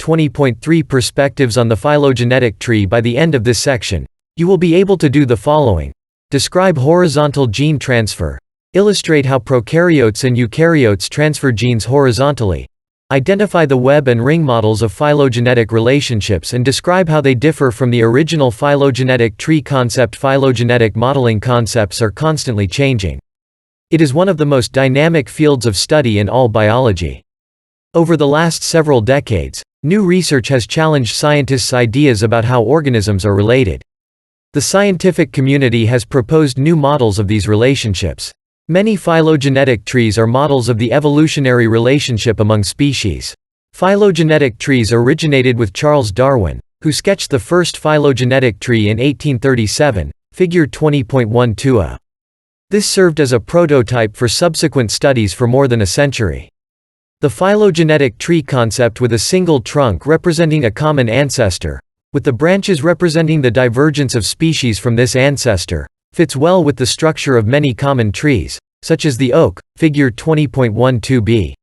20.3 Perspectives on the phylogenetic tree. By the end of this section, you will be able to do the following. Describe horizontal gene transfer. Illustrate how prokaryotes and eukaryotes transfer genes horizontally. Identify the web and ring models of phylogenetic relationships and describe how they differ from the original phylogenetic tree concept. Phylogenetic modeling concepts are constantly changing. It is one of the most dynamic fields of study in all biology. Over the last several decades, new research has challenged scientists' ideas about how organisms are related. The scientific community has proposed new models of these relationships. Many phylogenetic trees are models of the evolutionary relationship among species. Phylogenetic trees originated with Charles Darwin, who sketched the first phylogenetic tree in 1837, Figure 20.12a. This served as a prototype for subsequent studies for more than a century. The phylogenetic tree concept, with a single trunk representing a common ancestor, with the branches representing the divergence of species from this ancestor, fits well with the structure of many common trees, such as the oak, Figure 20.12b.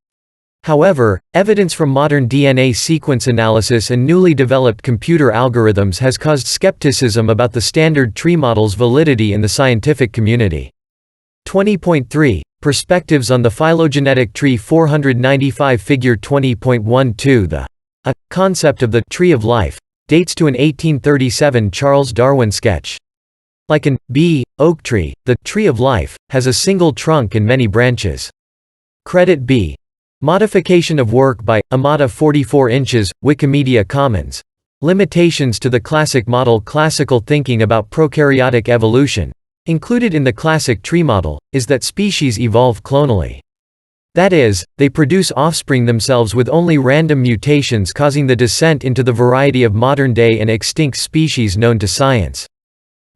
However, evidence from modern DNA sequence analysis and newly developed computer algorithms has caused skepticism about the standard tree model's validity in the scientific community. 20.3 Perspectives on the phylogenetic tree. 495 Figure 20.12. The concept of the tree of life dates to an 1837 Charles Darwin sketch. Like an oak tree, the tree of life has a single trunk and many branches. Credit B. Modification of work by Amata 44 inches, Wikimedia Commons. Limitations to the classic model. Classical thinking about prokaryotic evolution, included in the classic tree model, is that species evolve clonally. That is, they produce offspring themselves with only random mutations causing the descent into the variety of modern-day and extinct species known to science.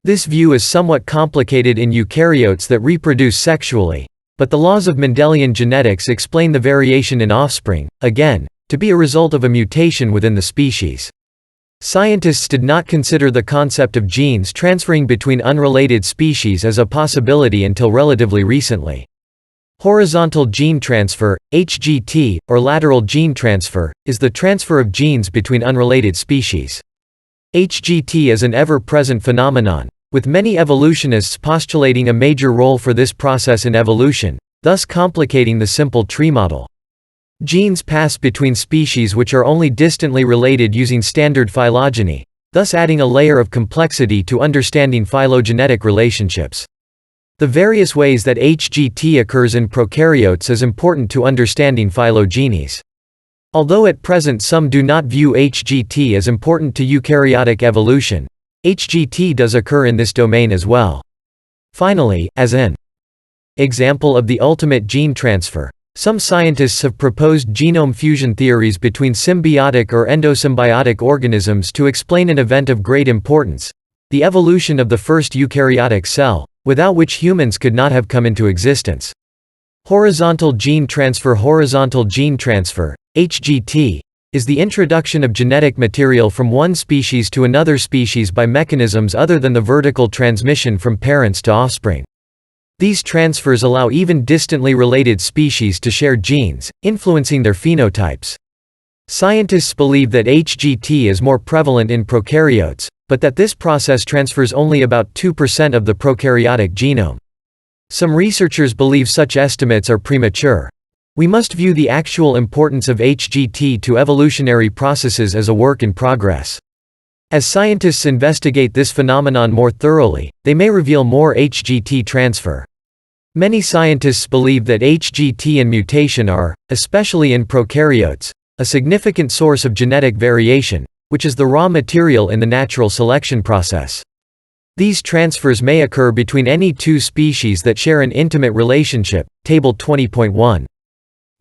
This view is somewhat complicated in eukaryotes that reproduce sexually, but the laws of Mendelian genetics explain the variation in offspring, again, to be a result of a mutation within the species. Scientists did not consider the concept of genes transferring between unrelated species as a possibility until relatively recently. Horizontal gene transfer, HGT, or lateral gene transfer, is the transfer of genes between unrelated species. HGT is an ever-present phenomenon, with many evolutionists postulating a major role for this process in evolution, thus complicating the simple tree model. Genes pass between species which are only distantly related using standard phylogeny, thus adding a layer of complexity to understanding phylogenetic relationships. The various ways that HGT occurs in prokaryotes is important to understanding phylogenies. Although at present some do not view HGT as important to eukaryotic evolution, HGT does occur in this domain as well. Finally, as an example of the ultimate gene transfer, some scientists have proposed genome fusion theories between symbiotic or endosymbiotic organisms to explain an event of great importance, the evolution of the first eukaryotic cell, without which humans could not have come into existence. Horizontal gene transfer. Horizontal gene transfer, HGT, is the introduction of genetic material from one species to another species by mechanisms other than the vertical transmission from parents to offspring. These transfers allow even distantly related species to share genes, influencing their phenotypes. Scientists believe that HGT is more prevalent in prokaryotes, but that this process transfers only about 2% of the prokaryotic genome. Some researchers believe such estimates are premature. We must view the actual importance of HGT to evolutionary processes as a work in progress. As scientists investigate this phenomenon more thoroughly, they may reveal more HGT transfer. Many scientists believe that HGT and mutation are, especially in prokaryotes, a significant source of genetic variation, which is the raw material in the natural selection process. These transfers may occur between any two species that share an intimate relationship. Table 20.1.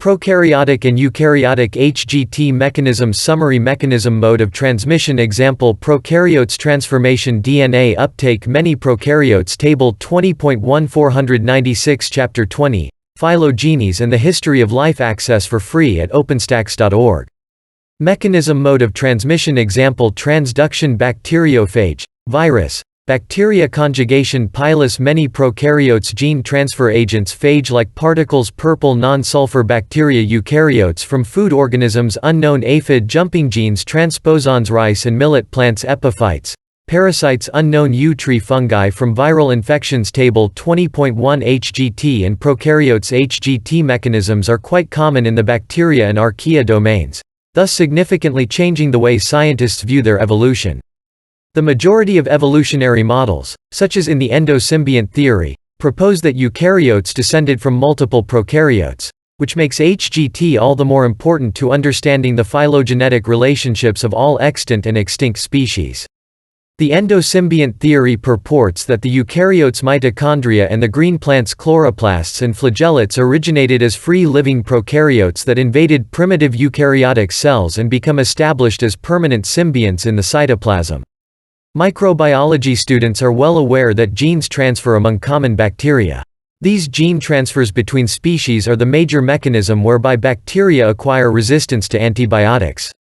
Prokaryotic and eukaryotic HGT mechanism. Summary. Mechanism. Mode of transmission. Example: prokaryotes transformation, DNA uptake. Many prokaryotes. Table 20.1. 496. Chapter 20, Phylogenies and the History of Life. Access for free at openstax.org. Mechanism. Mode of transmission. Example: transduction, bacteriophage, virus, bacteria conjugation pilus many prokaryotes gene transfer agents phage-like particles purple non-sulfur bacteria eukaryotes from food organisms unknown aphid jumping genes transposons rice and millet plants epiphytes, parasites unknown tree fungi from viral infections table 20.1 HGT and prokaryotes HGT mechanisms are quite common in the bacteria and archaea domains, thus significantly changing the way scientists view their evolution. The majority of evolutionary models, such as in the endosymbiont theory, propose that eukaryotes descended from multiple prokaryotes, which makes HGT all the more important to understanding the phylogenetic relationships of all extant and extinct species. The endosymbiont theory purports that the eukaryotes' mitochondria and the green plants' chloroplasts and flagellates originated as free-living prokaryotes that invaded primitive eukaryotic cells and become established as permanent symbionts in the cytoplasm. Microbiology students are well aware that genes transfer among common bacteria. These gene transfers between species are the major mechanism whereby bacteria acquire resistance to antibiotics.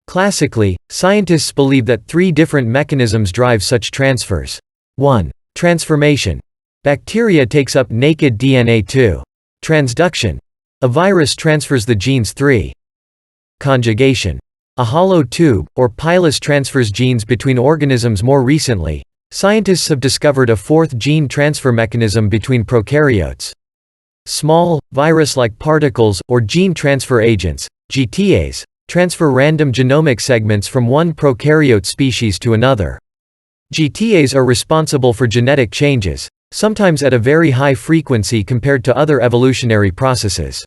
Classically, scientists believe that three different mechanisms drive such transfers. 1. Transformation. Bacteria takes up naked DNA. 2. Transduction. A virus transfers the genes. 3. Conjugation. A hollow tube, or pilus transfers genes between organisms. More recently, scientists have discovered a fourth gene transfer mechanism between prokaryotes. Small, virus-like particles, or gene transfer agents, GTAs, transfer random genomic segments from one prokaryote species to another. GTAs are responsible for genetic changes, sometimes at a very high frequency compared to other evolutionary processes.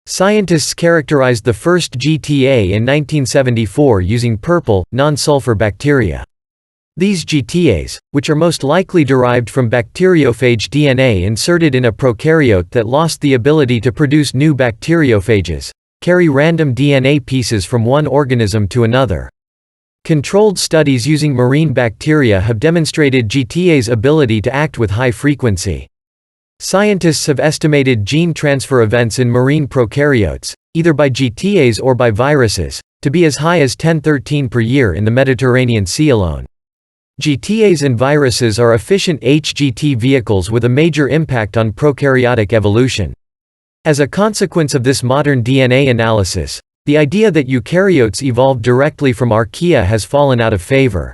Scientists characterized the first GTA in 1974 using purple, non-sulfur bacteria. These GTAs, which are most likely derived from bacteriophage DNA inserted in a prokaryote that lost the ability to produce new bacteriophages, carry random DNA pieces from one organism to another. Controlled studies using marine bacteria have demonstrated GTA's ability to act with high frequency. Scientists have estimated gene transfer events in marine prokaryotes, either by GTAs or by viruses, to be as high as 1013 per year in the Mediterranean Sea alone. GTAs and viruses are efficient HGT vehicles with a major impact on prokaryotic evolution. As a consequence of this modern DNA analysis, the idea that eukaryotes evolved directly from archaea has fallen out of favor.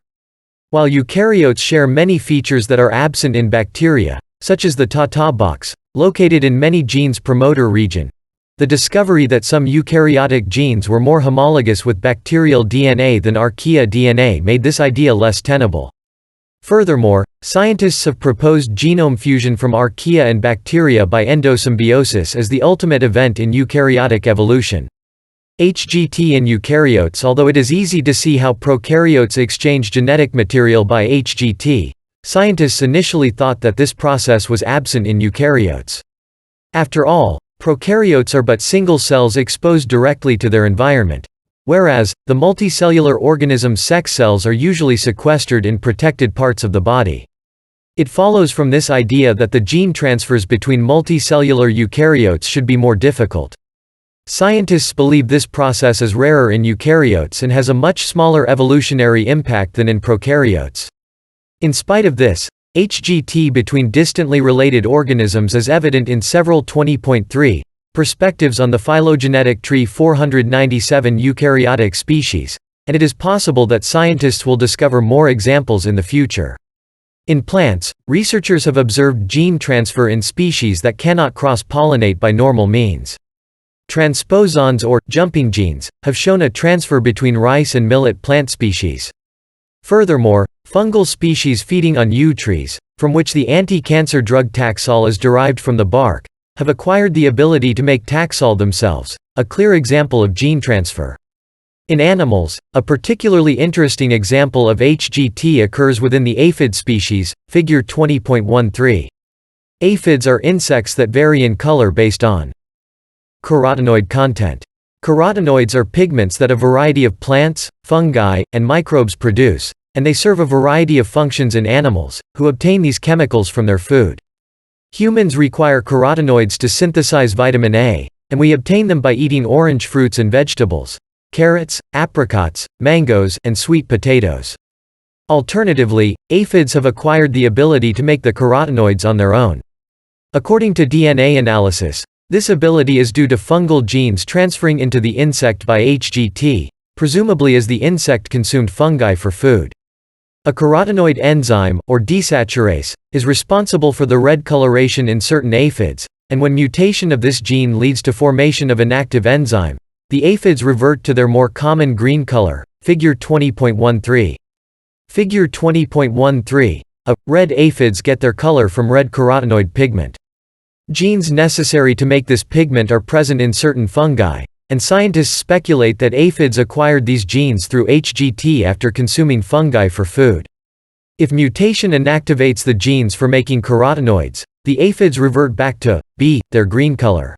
While eukaryotes share many features that are absent in bacteria, such as the Tata box, located in many genes' promoter region, the discovery that some eukaryotic genes were more homologous with bacterial DNA than archaea DNA made this idea less tenable. Furthermore, scientists have proposed genome fusion from archaea and bacteria by endosymbiosis as the ultimate event in eukaryotic evolution. HGT in eukaryotes. Although it is easy to see how prokaryotes exchange genetic material by HGT, scientists initially thought that this process was absent in eukaryotes. After all, prokaryotes are but single cells exposed directly to their environment, whereas, the multicellular organism's sex cells are usually sequestered in protected parts of the body. It follows from this idea that the gene transfers between multicellular eukaryotes should be more difficult. Scientists believe this process is rarer in eukaryotes and has a much smaller evolutionary impact than in prokaryotes. In spite of this, HGT between distantly related organisms is evident in several 20.3 perspectives on the phylogenetic tree 497 eukaryotic species, and it is possible that scientists will discover more examples in the future. In plants, researchers have observed gene transfer in species that cannot cross-pollinate by normal means. Transposons or jumping genes have shown a transfer between rice and millet plant species. Furthermore, fungal species feeding on yew trees, from which the anti-cancer drug Taxol is derived from the bark, have acquired the ability to make Taxol themselves, a clear example of gene transfer. In animals, a particularly interesting example of HGT occurs within the aphid species, figure 20.13. Aphids are insects that vary in color based on carotenoid content. Carotenoids are pigments that a variety of plants, fungi, and microbes produce, and they serve a variety of functions in animals, who obtain these chemicals from their food. Humans require carotenoids to synthesize vitamin A, and we obtain them by eating orange fruits and vegetables, carrots, apricots, mangoes, and sweet potatoes. Alternatively, aphids have acquired the ability to make the carotenoids on their own. According to DNA analysis, this ability is due to fungal genes transferring into the insect by HGT, presumably as the insect consumed fungi for food. A carotenoid enzyme, or desaturase, is responsible for the red coloration in certain aphids, and when mutation of this gene leads to formation of inactive enzyme, the aphids revert to their more common green color, figure 20.13. Figure 20.13. Red aphids get their color from red carotenoid pigment. Genes necessary to make this pigment are present in certain fungi, and scientists speculate that aphids acquired these genes through HGT after consuming fungi for food. If mutation inactivates the genes for making carotenoids, the aphids revert back to their green color.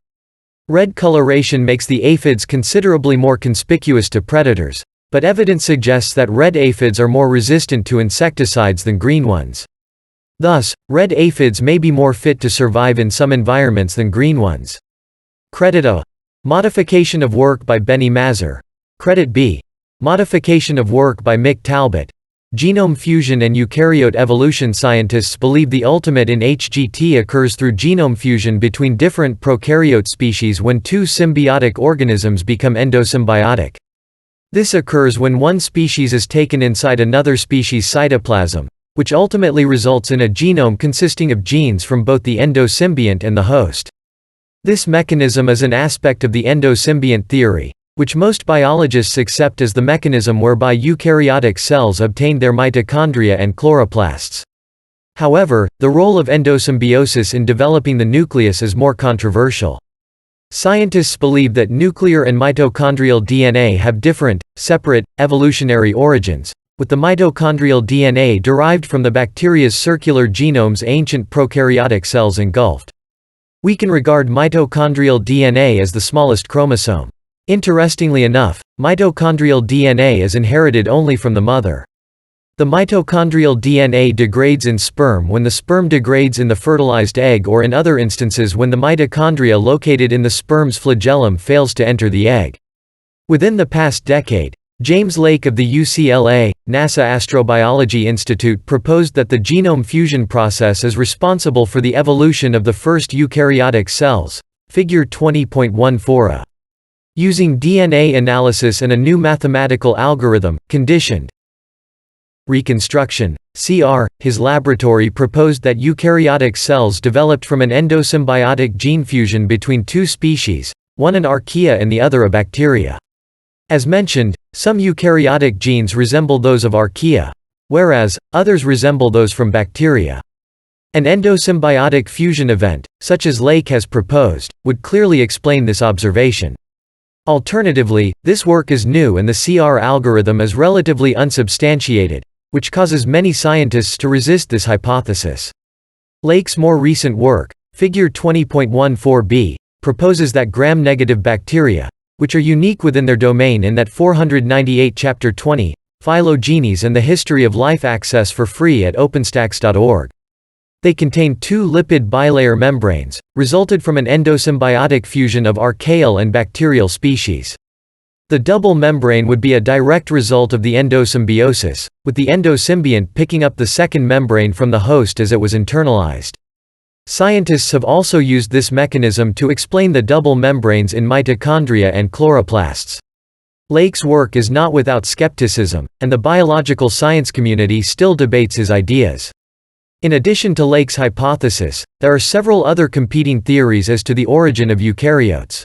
Red coloration makes the aphids considerably more conspicuous to predators, but evidence suggests that red aphids are more resistant to insecticides than green ones. Thus, red aphids may be more fit to survive in some environments than green ones. Credit A. Modification of work by Benny Mazur. Credit B. Modification of work by Mick Talbot. Genome fusion and eukaryote evolution. Scientists believe the ultimate in HGT occurs through genome fusion between different prokaryote species when two symbiotic organisms become endosymbiotic. This occurs when one species is taken inside another species' cytoplasm, which ultimately results in a genome consisting of genes from both the endosymbiont and the host. This mechanism is an aspect of the endosymbiont theory, which most biologists accept as the mechanism whereby eukaryotic cells obtain their mitochondria and chloroplasts. However, the role of endosymbiosis in developing the nucleus is more controversial. Scientists believe that nuclear and mitochondrial DNA have different, separate, evolutionary origins, with the mitochondrial DNA derived from the bacteria's circular genomes ancient prokaryotic cells engulfed. We can regard mitochondrial DNA as the smallest chromosome. Interestingly enough, mitochondrial DNA is inherited only from the mother. The mitochondrial DNA degrades in sperm when the sperm degrades in the fertilized egg, or in other instances when the mitochondria located in the sperm's flagellum fails to enter the egg. Within the past decade, James Lake of the UCLA, NASA Astrobiology Institute proposed that the genome fusion process is responsible for the evolution of the first eukaryotic cells, figure 20.14a. Using DNA analysis and a new mathematical algorithm, conditioned reconstruction, CR, his laboratory proposed that eukaryotic cells developed from an endosymbiotic gene fusion between two species, one an archaea and the other a bacteria. As mentioned, some eukaryotic genes resemble those of archaea, whereas others resemble those from bacteria. An endosymbiotic fusion event, such as Lake has proposed, would clearly explain this observation. Alternatively, this work is new and the CR algorithm is relatively unsubstantiated, which causes many scientists to resist this hypothesis. Lake's more recent work, figure 20.14b, proposes that gram-negative bacteria, which are unique within their domain in that 498 Chapter 20, Phylogenies and the History of Life, access for free at openstax.org. They contain two lipid bilayer membranes, resulted from an endosymbiotic fusion of archaeal and bacterial species. The double membrane would be a direct result of the endosymbiosis, with the endosymbiont picking up the second membrane from the host as it was internalized. Scientists have also used this mechanism to explain the double membranes in mitochondria and chloroplasts. Lake's work is not without skepticism, and the biological science community still debates his ideas. In addition to Lake's hypothesis, there are several other competing theories as to the origin of eukaryotes.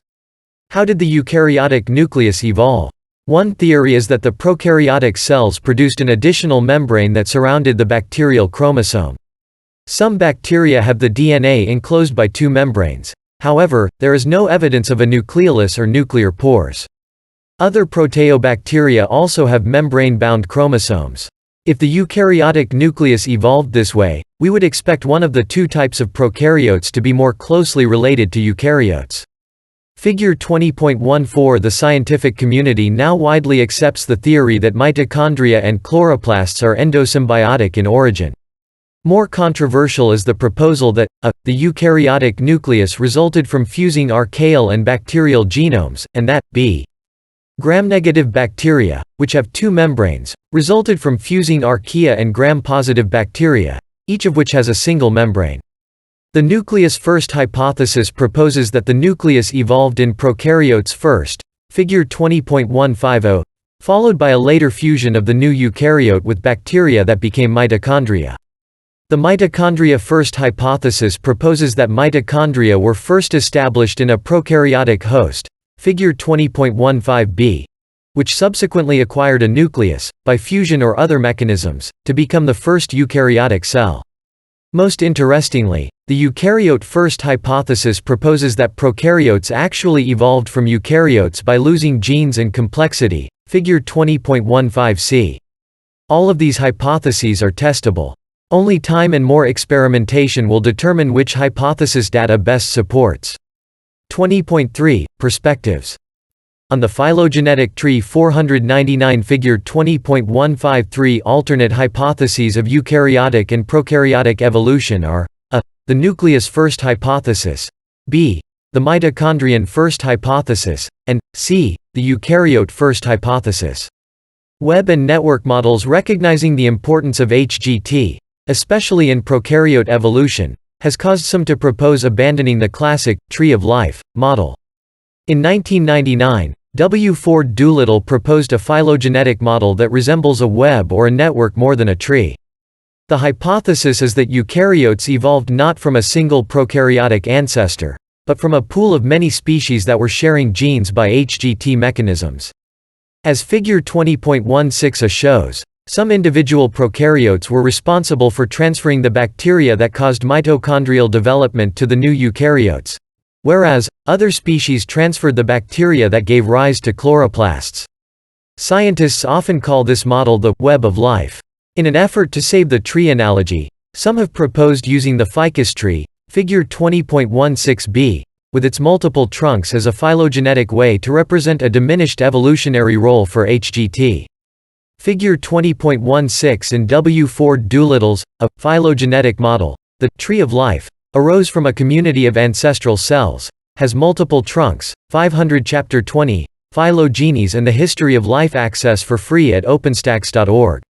How did the eukaryotic nucleus evolve? One theory is that the prokaryotic cells produced an additional membrane that surrounded the bacterial chromosome. Some bacteria have the DNA enclosed by two membranes. However, there is no evidence of a nucleolus or nuclear pores. Other proteobacteria also have membrane-bound chromosomes. If the eukaryotic nucleus evolved this way, we would expect one of the two types of prokaryotes to be more closely related to eukaryotes. Figure 20.14. The scientific community now widely accepts the theory that mitochondria and chloroplasts are endosymbiotic in origin. More controversial is the proposal that, the eukaryotic nucleus resulted from fusing archaeal and bacterial genomes, and that, Gram-negative bacteria, which have two membranes, resulted from fusing archaea and gram-positive bacteria, each of which has a single membrane. The nucleus first hypothesis proposes that the nucleus evolved in prokaryotes first, figure 20.150, followed by a later fusion of the new eukaryote with bacteria that became mitochondria. The mitochondria first hypothesis proposes that mitochondria were first established in a prokaryotic host, figure 20.15b, which subsequently acquired a nucleus, by fusion or other mechanisms, to become the first eukaryotic cell. Most interestingly, the eukaryote first hypothesis proposes that prokaryotes actually evolved from eukaryotes by losing genes and complexity, figure 20.15c. All of these hypotheses are testable. Only time and more experimentation will determine which hypothesis data best supports. 20.3 Perspectives. On the phylogenetic tree 499 figure 20.153 alternate hypotheses of eukaryotic and prokaryotic evolution are a. The nucleus first hypothesis, b. the mitochondrion first hypothesis, and c. the eukaryote first hypothesis. Web and network models recognizing the importance of HGT, especially in prokaryote evolution, has caused some to propose abandoning the classic tree of life model. In 1999, W. Ford Doolittle proposed a phylogenetic model that resembles a web or a network more than a tree. The hypothesis is that eukaryotes evolved not from a single prokaryotic ancestor, but from a pool of many species that were sharing genes by HGT mechanisms. As figure 20.16a shows, some individual prokaryotes were responsible for transferring the bacteria that caused mitochondrial development to the new eukaryotes, whereas other species transferred the bacteria that gave rise to chloroplasts. Scientists often call this model the web of life. In an effort to save the tree analogy, some have proposed using the ficus tree, figure 20.16b, with its multiple trunks as a phylogenetic way to represent a diminished evolutionary role for HGT. Figure 20.16 in W. Ford Doolittle's A Phylogenetic Model, the tree of life, arose from a community of ancestral cells, has multiple trunks, 500 Chapter 20, Phylogenies and the History of Life access for free at openstax.org.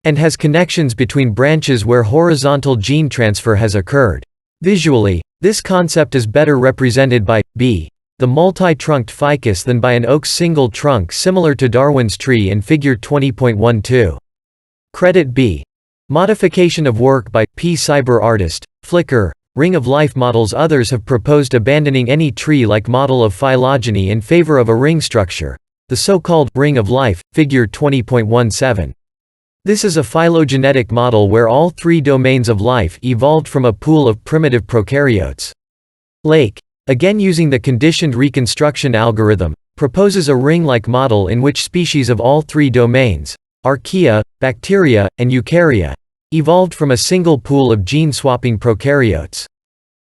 And has connections between branches where horizontal gene transfer has occurred. Visually, this concept is better represented by b. the multi-trunked ficus than by an oak's single trunk similar to Darwin's tree in figure 20.12. Credit B. Modification of work by P. Cyber Artist, Flickr, Ring of Life models. Others have proposed abandoning any tree-like model of phylogeny in favor of a ring structure, the so-called Ring of Life, figure 20.17. This is a phylogenetic model where all three domains of life evolved from a pool of primitive prokaryotes. Lake, again using the conditioned reconstruction algorithm, proposes a ring-like model in which species of all three domains, archaea, bacteria, and eukarya, evolved from a single pool of gene-swapping prokaryotes.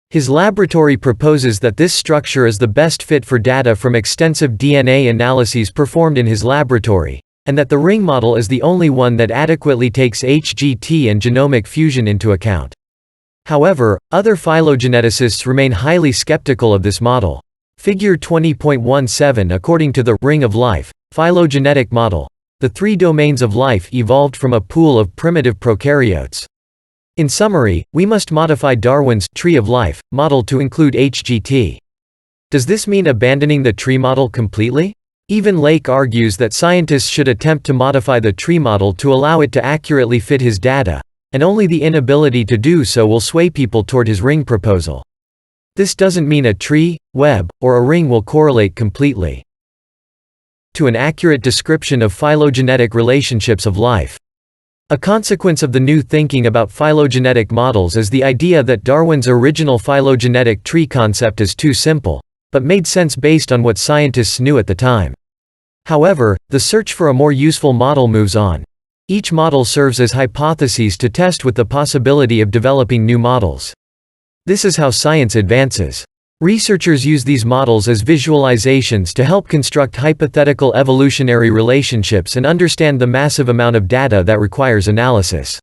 His laboratory proposes that this structure is the best fit for data from extensive DNA analyses performed in his laboratory, and that the ring model is the only one that adequately takes HGT and genomic fusion into account. However, other phylogeneticists remain highly skeptical of this model. Figure 20.17. According to the Ring of Life phylogenetic model, the three domains of life evolved from a pool of primitive prokaryotes. In summary, we must modify Darwin's tree of life model to include HGT. Does this mean abandoning the tree model completely? Even Lake argues that scientists should attempt to modify the tree model to allow it to accurately fit his data, and only the inability to do so will sway people toward his ring proposal. This doesn't mean a tree, web, or a ring will correlate completely to an accurate description of phylogenetic relationships of life. A consequence of the new thinking about phylogenetic models is the idea that Darwin's original phylogenetic tree concept is too simple, but made sense based on what scientists knew at the time. However, the search for a more useful model moves on. Each model serves as hypotheses to test with the possibility of developing new models. This is how science advances. Researchers use these models as visualizations to help construct hypothetical evolutionary relationships and understand the massive amount of data that requires analysis.